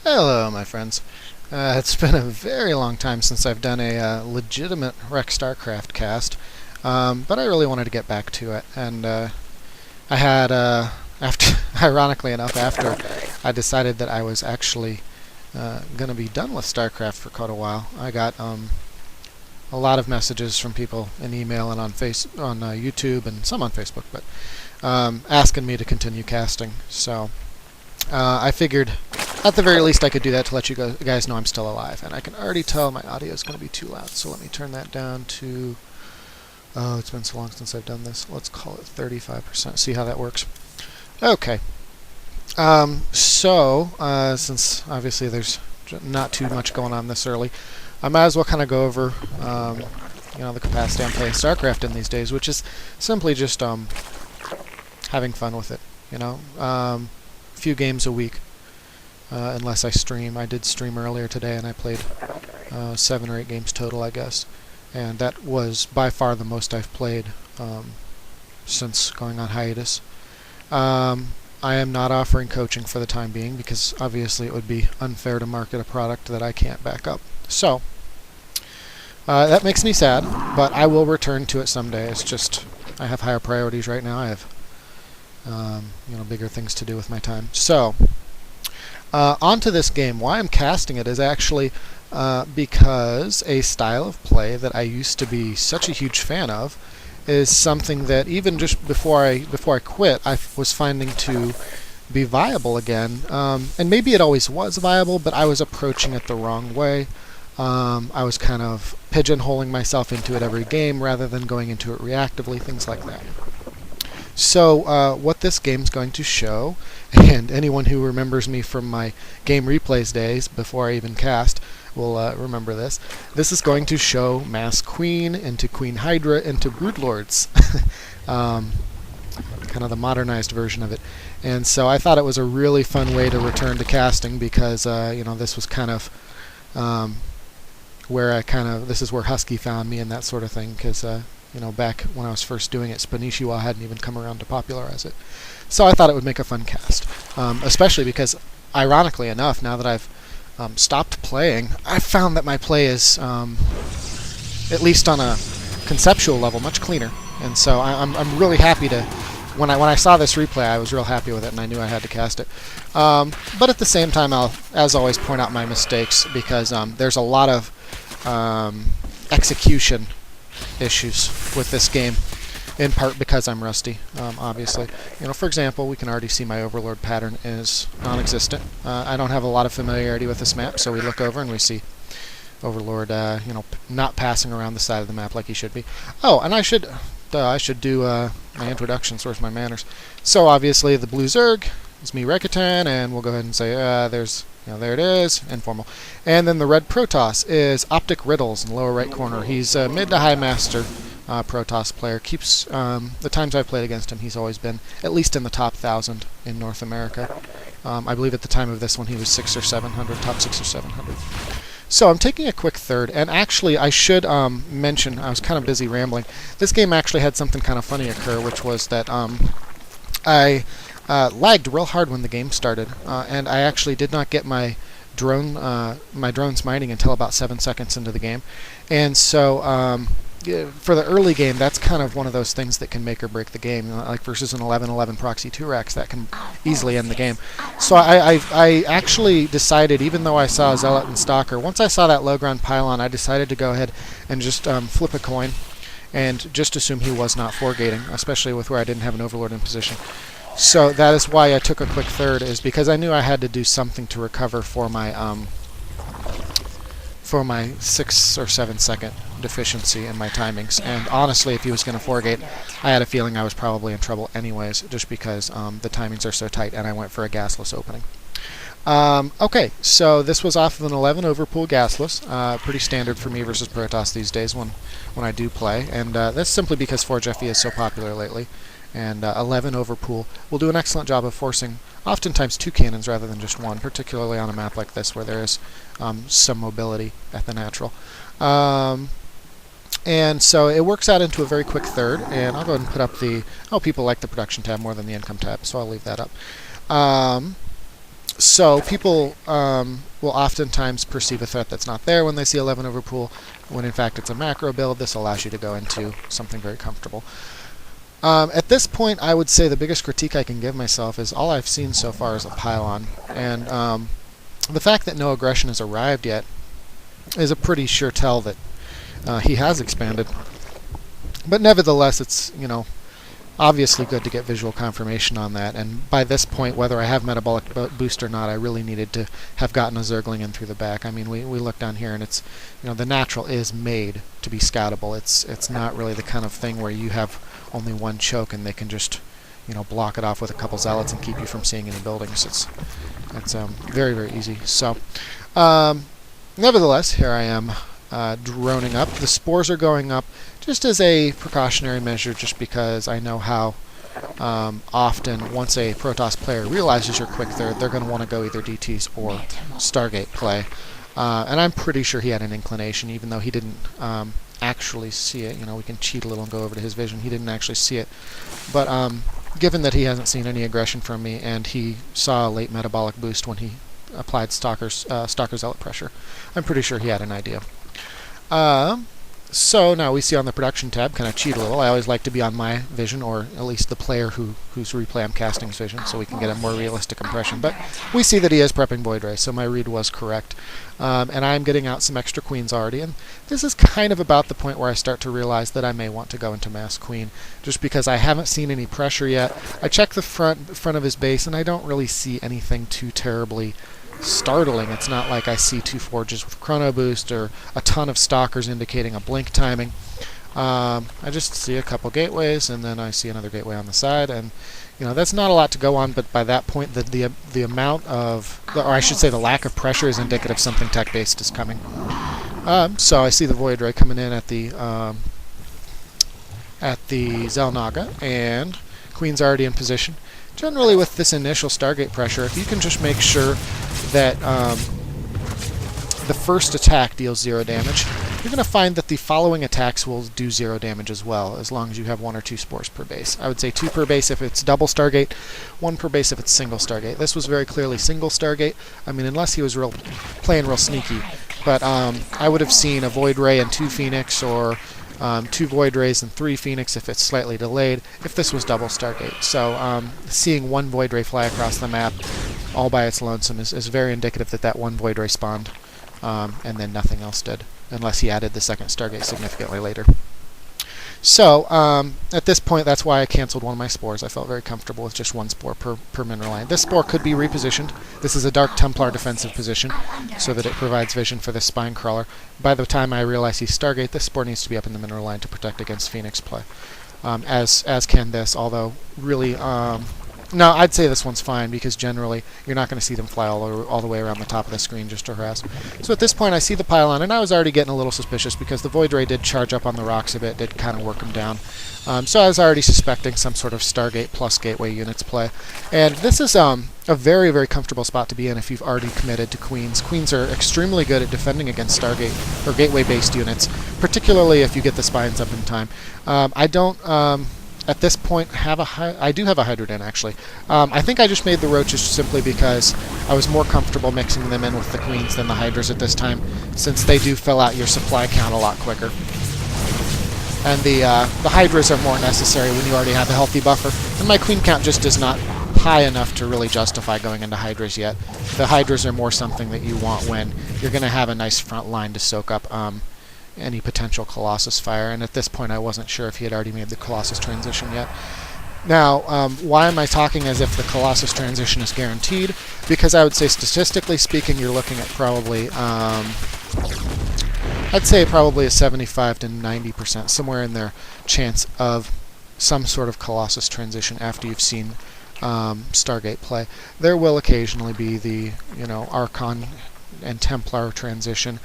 Hello, my friends. It's been a very long time since I've done a legitimate Rekstarcraft cast, but I really wanted to get back to it. And I had, after, ironically enough, after I decided that I was actually going to be done with StarCraft for quite a while, I got a lot of messages from people in email and on YouTube and some on Facebook, but asking me to continue casting. So I figured, at the very least, I could do that to let you guys know I'm still alive. And I can already tell my audio is going to be too loud, so let me turn that down to... Oh, it's been so long since I've done this. Let's call it 35%. See how that works. Okay. Since obviously there's not too much going on this early, I might as well kind of go over, the capacity I'm playing StarCraft in these days, which is simply just having fun with it. A few games a week. Unless I stream. I did stream earlier today, and I played 7 or 8 games total, I guess. And that was by far the most I've played since going on hiatus. I am not offering coaching for the time being, because obviously it would be unfair to market a product that I can't back up. So, that makes me sad, but I will return to it someday. It's just, I have higher priorities right now. I have, bigger things to do with my time. So, onto this game. Why I'm casting it is actually because a style of play that I used to be such a huge fan of is something that even just before I quit, I was finding to be viable again. And maybe it always was viable, but I was approaching it the wrong way. I was kind of pigeonholing myself into it every game rather than going into it reactively, things like that. So what this game's going to show, and anyone who remembers me from my game replays days before I even cast will remember this. This is going to show Mass Queen into Queen Hydra into Broodlords. Kind of the modernized version of it. And so I thought it was a really fun way to return to casting because, this was kind of this is where Husky found me and that sort of thing, because back when I was first doing it, Spanishiwa hadn't even come around to popularize it. So I thought it would make a fun cast, especially because, ironically enough, now that I've stopped playing, I've found that my play is, at least on a conceptual level, much cleaner. And so I'm really happy to... When I saw this replay, I was real happy with it, and I knew I had to cast it. But at the same time, I'll, as always, point out my mistakes, because there's a lot of execution issues with this game, in part because I'm rusty, obviously. For example, we can already see my Overlord pattern is non-existent. I don't have a lot of familiarity with this map, so we look over and we see Overlord, not passing around the side of the map like he should be. Oh, and I should do my introductions. Where's my manners? So obviously the blue Zerg is me, Rekatan, and we'll go ahead and say there it is, informal. And then the red Protoss is OpTiKRiddles in the lower right corner. He's a mid to high master Protoss player. Keeps the times I've played against him, he's always been at least in the top 1,000 in North America. I believe at the time of this one he was 600 or 700, top 600 or 700. So I'm taking a quick third, and actually I should mention, I was kind of busy rambling, this game actually had something kind of funny occur, which was that I lagged real hard when the game started, and I actually did not get my drone smiting until about 7 seconds into the game. And so for the early game, that's kind of one of those things that can make or break the game. Like versus an 11-11 proxy 2-Rex, that can easily end the game. So I actually decided, even though I saw Zealot and Stalker, once I saw that low ground pylon, I decided to go ahead and just flip a coin and just assume he was not 4-gating, especially with where I didn't have an Overlord in position. So that is why I took a quick third, is because I knew I had to do something to recover for my 6 or 7 second deficiency in my timings. And honestly, if he was going to 4-gate, I had a feeling I was probably in trouble anyways, just because the timings are so tight, and I went for a gasless opening. Okay, so this was off of an 11 overpool gasless, pretty standard for me versus Protoss these days when I do play, and that's simply because Forge FE is so popular lately. And 11 overpool will do an excellent job of forcing oftentimes 2 cannons rather than just 1, particularly on a map like this where there is some mobility at the natural. And so it works out into a very quick third, and I'll go ahead and put up the... Oh, people like the production tab more than the income tab, so I'll leave that up. So people will oftentimes perceive a threat that's not there when they see 11 over pool, when in fact it's a macro build. This allows you to go into something very comfortable. At this point, I would say the biggest critique I can give myself is all I've seen so far is a pylon. And the fact that no aggression has arrived yet is a pretty sure tell that he has expanded. But nevertheless, it's, obviously good to get visual confirmation on that. And by this point, whether I have metabolic boost or not, I really needed to have gotten a Zergling in through the back. I mean, we look down here, and it's, the natural is made to be scoutable. It's not really the kind of thing where you have only one choke and they can just, block it off with a couple zealots and keep you from seeing any buildings. It's very, very easy. So, nevertheless, here I am droning up. The spores are going up just as a precautionary measure, just because I know how often once a Protoss player realizes you're quick third, they're going to want to go either DTs or Stargate play. And I'm pretty sure he had an inclination, even though he didn't actually see it. We can cheat a little and go over to his vision. He didn't actually see it. But given that he hasn't seen any aggression from me, and he saw a late metabolic boost when he applied Stalker Zealot pressure, I'm pretty sure he had an idea. So now we see on the production tab, kind of cheat a little. I always like to be on my vision, or at least the player whose replay I'm casting's vision, so we can get a more realistic impression. But we see that he is prepping Void Ray, so my read was correct. And I'm getting out some extra queens already, and this is kind of about the point where I start to realize that I may want to go into Mass Queen, just because I haven't seen any pressure yet. I check the front of his base, and I don't really see anything too terribly startling. It's not like I see 2 forges with chrono boost or a ton of stalkers indicating a blink timing. I just see a couple gateways, and then I see another gateway on the side, and that's not a lot to go on. But by that point, the amount of, or I should say, the lack of pressure is indicative something tech based is coming. So I see the Void Ray coming in at the Xel'Naga, and Queen's already in position. Generally, with this initial Stargate pressure, if you can just make sure that the first attack deals 0 damage, you're going to find that the following attacks will do 0 damage as well, as long as you have 1 or 2 spores per base. I would say 2 per base if it's double Stargate, 1 per base if it's single Stargate. This was very clearly single Stargate. I mean, unless he was playing real sneaky. But I would have seen a Void Ray and 2 Phoenix, or 2 Void Rays and 3 Phoenix if it's slightly delayed, if this was double Stargate. So seeing 1 Void Ray fly across the map all by its lonesome is very indicative that that 1 Void Ray spawned, and then nothing else did, unless he added the second Stargate significantly later. So at this point, that's why I canceled 1 of my spores. I felt very comfortable with just 1 spore per mineral line. This spore could be repositioned. This is a Dark Templar defensive position, so that it provides vision for this Spine Crawler. By the time I realize he's Stargate, this spore needs to be up in the mineral line to protect against Phoenix play. As can this, although really... no, I'd say this one's fine, because generally you're not going to see them fly all the way around the top of the screen just to harass. So at this point I see the pylon, and I was already getting a little suspicious because the Void Ray did charge up on the rocks a bit, did kind of work them down. So I was already suspecting some sort of Stargate plus Gateway units play. And this is a very, very comfortable spot to be in if you've already committed to Queens. Queens are extremely good at defending against Stargate or Gateway-based units, particularly if you get the spines up in time. I don't... at this point, I do have a Hydra Den, actually. I think I just made the Roaches simply because I was more comfortable mixing them in with the Queens than the Hydras at this time, since they do fill out your supply count a lot quicker. And the Hydras are more necessary when you already have a healthy buffer, and my Queen count just is not high enough to really justify going into Hydras yet. The Hydras are more something that you want when you're going to have a nice front line to soak up any potential Colossus fire, and at this point I wasn't sure if he had already made the Colossus transition yet. Now, why am I talking as if the Colossus transition is guaranteed? Because I would say, statistically speaking, you're looking at probably, I'd say probably a 75 to 90%, somewhere in there, chance of some sort of Colossus transition after you've seen Stargate play. There will occasionally be the, Archon and Templar transition.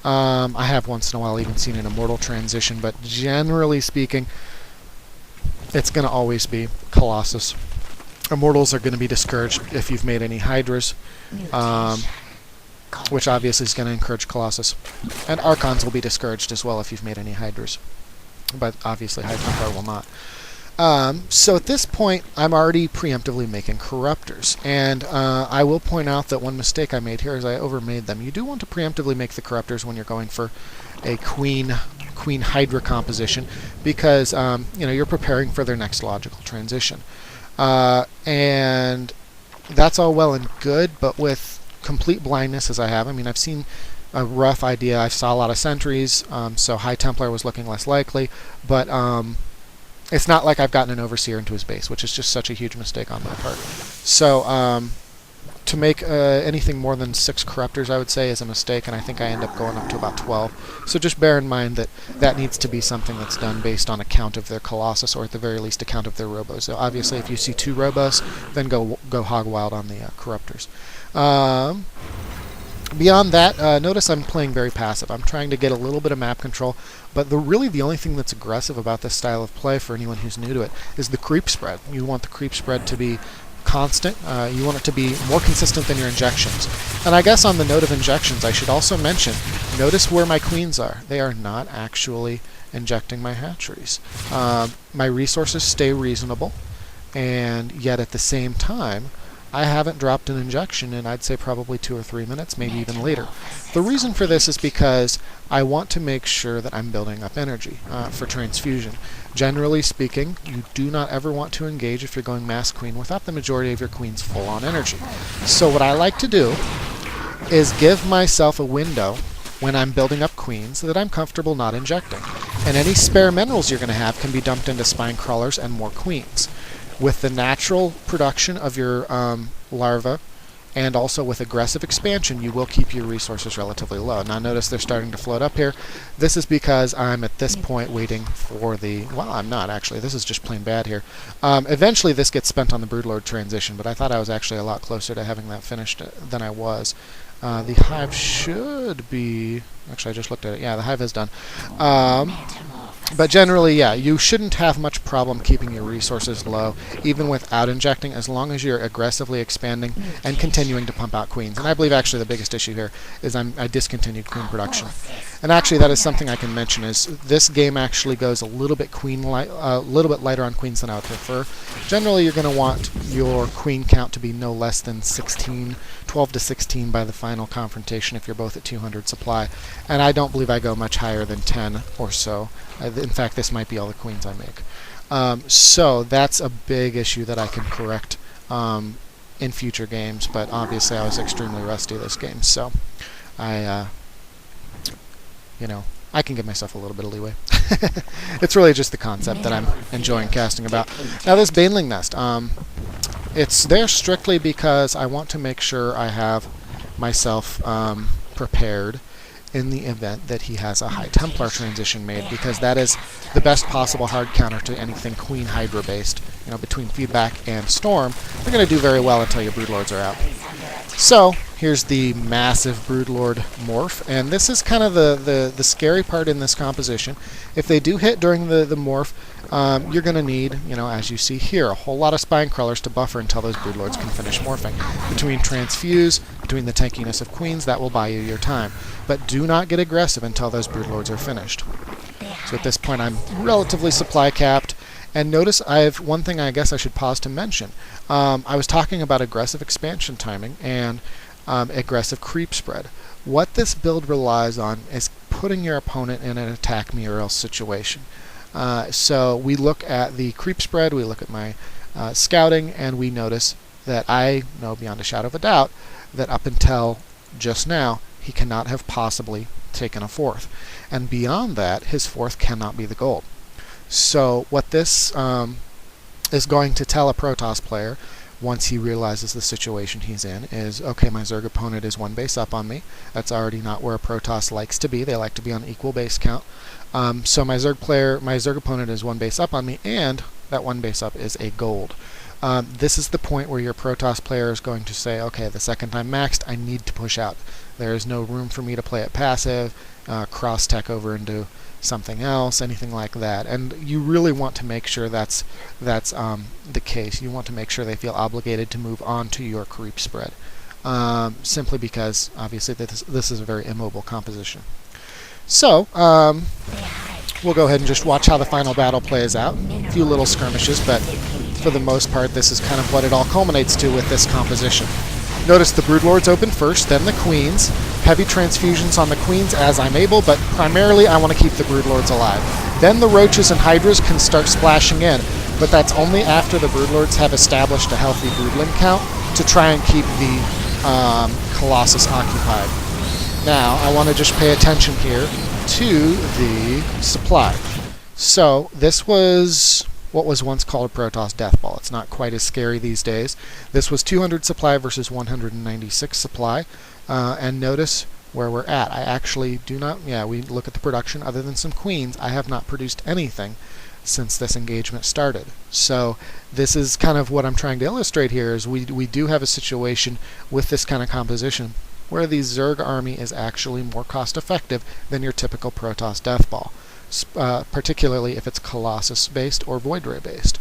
I have once in a while even seen an Immortal transition, but generally speaking, it's going to always be Colossus. Immortals are going to be discouraged if you've made any Hydras, which obviously is going to encourage Colossus. And Archons will be discouraged as well if you've made any Hydras, but obviously Hydra will not. So at this point, I'm already preemptively making corruptors. And I will point out that one mistake I made here is I overmade them. You do want to preemptively make the corruptors when you're going for a queen hydra composition, because you're preparing for their next logical transition. And that's all well and good, but with complete blindness as I have, I mean, I've seen a rough idea. I saw a lot of sentries, so High Templar was looking less likely, but it's not like I've gotten an Overseer into his base, which is just such a huge mistake on my part. So to make anything more than 6 corruptors, I would say, is a mistake, and I think I end up going up to about 12. So just bear in mind that that needs to be something that's done based on a count of their Colossus, or at the very least a count of their Robos. So obviously if you see 2 Robos, then go hog wild on the corruptors. Beyond that, notice I'm playing very passive. I'm trying to get a little bit of map control, but really the only thing that's aggressive about this style of play for anyone who's new to it is the creep spread. You want the creep spread to be constant. You want it to be more consistent than your injections. And I guess on the note of injections, I should also mention, notice where my queens are. They are not actually injecting my hatcheries. My resources stay reasonable, and yet at the same time, I haven't dropped an injection in, I'd say, probably 2 or 3 minutes, maybe even later. The reason for this is because I want to make sure that I'm building up energy for transfusion. Generally speaking, you do not ever want to engage if you're going mass queen without the majority of your queens full on energy. So what I like to do is give myself a window when I'm building up queens that I'm comfortable not injecting. And any spare minerals you're going to have can be dumped into spine crawlers and more queens. With the natural production of your larvae, and also with aggressive expansion, you will keep your resources relatively low. Now notice they're starting to float up here. This is because I'm at this point waiting for the... Well, I'm not actually. This is just plain bad here. Eventually this gets spent on the Broodlord transition, but I thought I was actually a lot closer to having that finished than I was. The hive should be... Actually, I just looked at it. Yeah, the hive is done. But generally, yeah, you shouldn't have much problem keeping your resources low, even without injecting, as long as you're aggressively expanding and continuing to pump out queens. And I believe actually the biggest issue here is I discontinued queen production. And actually, that is something I can mention, is this game actually goes a little bit lighter on queens than I would prefer. Generally, you're going to want your queen count to be no less than 12 to 16 by the final confrontation if you're both at 200 supply. And I don't believe I go much higher than 10 or so. In fact, this might be all the queens I make. So that's a big issue that I can correct in future games, but obviously I was extremely rusty this game, so I can give myself a little bit of leeway. It's really just the concept that I'm enjoying casting about. Now this Baneling Nest, it's there strictly because I want to make sure I have myself prepared in the event that he has a High Templar transition made, because that is the best possible hard counter to anything Queen Hydra based. Between Feedback and Storm, they're going to do very well until your Broodlords are out. So here's the massive Broodlord morph, and this is kind of the scary part in this composition. If they do hit during the morph, you're going to need, as you see here, a whole lot of spine crawlers to buffer until those Broodlords can finish morphing. Between transfuse, between the tankiness of queens, that will buy you your time. But do not get aggressive until those Broodlords are finished. So at this point I'm relatively supply capped. And notice I have one thing I guess I should pause to mention. I was talking about aggressive expansion timing and aggressive creep spread. What this build relies on is putting your opponent in an attack me or else situation. So we look at the creep spread, we look at my scouting, and we notice that I know beyond a shadow of a doubt that up until just now he cannot have possibly taken a 4th. And beyond that, his 4th cannot be the gold. So what this is going to tell a Protoss player once he realizes the situation he's in is, okay, my Zerg opponent is 1 base up on me. That's already not where a Protoss likes to be. They like to be on equal base count. So my Zerg opponent is 1 base up on me, and that 1 base up is a gold. This is the point where your Protoss player is going to say, okay, the second I'm maxed, I need to push out. There is no room for me to play it passive, cross-tech over into something else, anything like that. And you really want to make sure that's the case. You want to make sure they feel obligated to move on to your creep spread, simply because obviously this is a very immobile composition. So we'll go ahead and just watch how the final battle plays out. A few little skirmishes, but for the most part, this is kind of what it all culminates to with this composition. Notice the Broodlords open first, then the Queens. Heavy transfusions on the Queens as I'm able, but primarily I want to keep the Broodlords alive. Then the Roaches and Hydras can start splashing in, but that's only after the Broodlords have established a healthy broodling count to try and keep the Colossus occupied. Now, I want to just pay attention here to the supply. So, this was what was once called a Protoss Death Ball. It's not quite as scary these days. This was 200 supply versus 196 supply. And notice where we're at. I actually do not, we look at the production. Other than some Queens, I have not produced anything since this engagement started. So this is kind of what I'm trying to illustrate here, is we do have a situation with this kind of composition where the Zerg army is actually more cost effective than your typical Protoss Death Ball. Particularly if it's Colossus based or Void Ray based,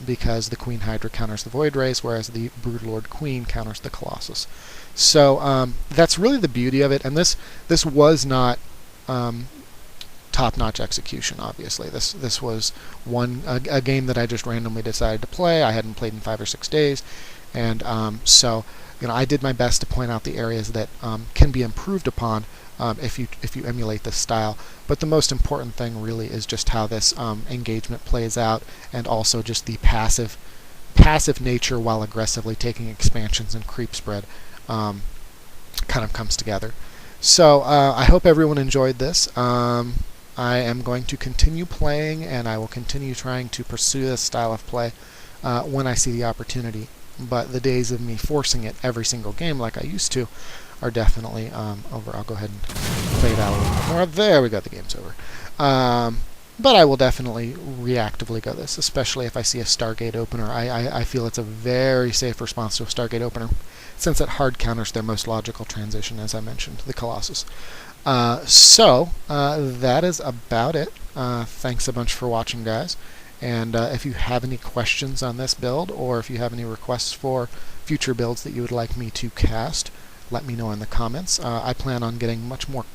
because the Queen Hydra counters the Void Rays, whereas the Broodlord Queen counters the Colossus. So that's really the beauty of it, and this was not top-notch execution. Obviously, this was a game that I just randomly decided to play. I hadn't played in 5 or 6 days, and so I did my best to point out the areas that can be improved upon if you emulate this style. But the most important thing really is just how this engagement plays out, and also just the passive nature while aggressively taking expansions and creep spread kind of comes together. So I hope everyone enjoyed this. I am going to continue playing, and I will continue trying to pursue this style of play when I see the opportunity. But the days of me forcing it every single game like I used to are definitely over. I'll go ahead and play that a little bit more. There we go, the game's over. But I will definitely reactively go this, especially if I see a Stargate opener. I feel it's a very safe response to a Stargate opener, since it hard counters their most logical transition, as I mentioned, the Colossus. So that is about it. Thanks a bunch for watching, guys. And if you have any questions on this build, or if you have any requests for future builds that you would like me to cast, let me know in the comments. I plan on getting much more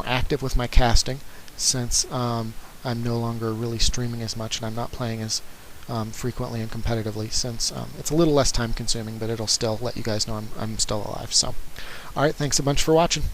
active with my casting, since I'm no longer really streaming as much, and I'm not playing as frequently and competitively, since it's a little less time consuming, but it'll still let you guys know I'm still alive. So, alright, thanks a bunch for watching.